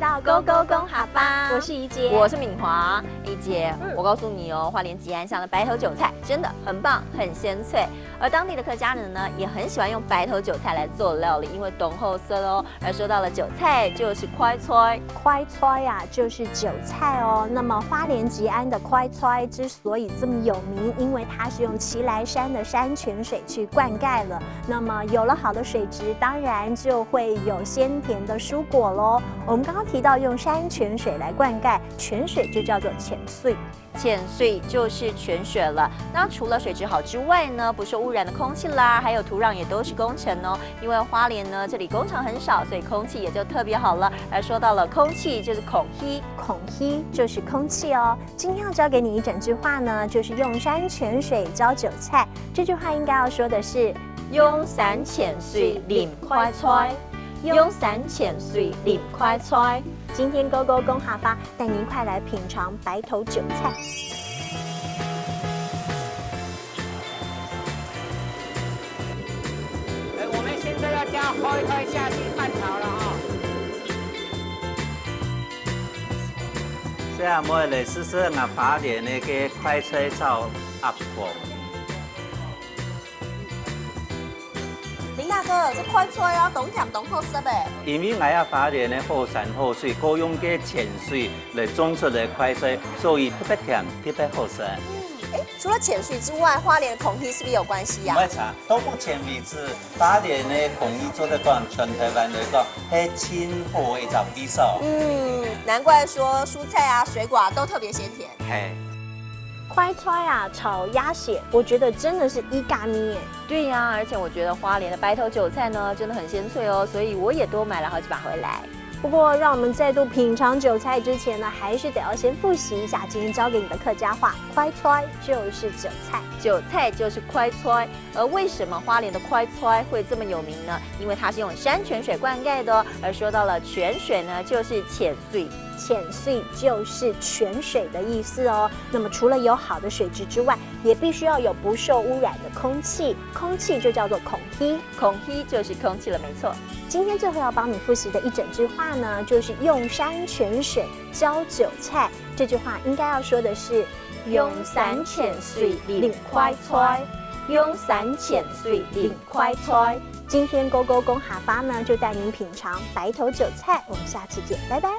来到勾勾公哈巴，我是怡姐，我是敏华。怡姐，我告诉你哦，花莲吉安乡的白头韭菜真的很棒，很鲜脆。而当地的客家人呢，也很喜欢用白头韭菜来做料理，因为浓厚色哦。而说到了韭菜，就是快菜，快菜呀，就是韭菜哦。那么花莲吉安的快菜之所以这么有名，因为它是用奇来山的山泉水去灌溉了。那么有了好的水质，当然就会有鲜甜的蔬果喽。我们刚刚提到用山泉水来灌溉，泉水就叫做浅水。浅水就是泉水了。那除了水质好之外呢，不受污染的空气啦，还有土壤也都是工程哦。因为花莲呢，这里工厂很少，所以空气也就特别好了。而说到了空气，就是空气，空气就是空气哦。今天要教给你一整句话呢，就是用山泉水浇韭菜。这句话应该要说的是：用山泉水淋快菜，用山泉水淋快菜。今天勾勾公哈巴带您快来品尝白头韭菜。我们现在要加快快下去拌炒了哈。这样我来试试我花莲那个快菜炒鸭脯。林大哥，这快菜啊，懂甜懂好食呗。因为我要花莲的好山好水，各用嘅泉水来种出来快菜，所以特别甜，特别好食。除了浅水之外，花莲的孔梯是不是有关系呀？唔系查，到目前为止，花莲的孔乙做得讲，全台湾来讲，係千好一种比手。难怪说蔬菜啊、水果啊都特别鲜甜。係。快菜啊，炒鸭血，我觉得真的是一嘎咪耶。对呀，而且我觉得花莲的白头韭菜呢，真的很鲜脆哦，所以我也多买了好几把回来。不过，让我们再度品尝韭菜之前呢，还是得要先复习一下今天教给你的客家话。快菜就是韭菜，韭菜就是快菜。而为什么花莲的快菜会这么有名呢？因为它是用山泉水灌溉的哦。而说到了泉水呢，就是浅水。浅水就是泉水的意思哦。那么除了有好的水质之外，也必须要有不受污染的空气，空气就叫做空气，空气就是空气了，没错。今天最后要帮你复习的一整句话呢，就是用山泉水浇韭菜。这句话应该要说的是：用山泉水淋快菜，用山泉水淋快菜。今天勾勾公哈巴呢，就带您品尝白头韭菜。我们下次见，拜拜。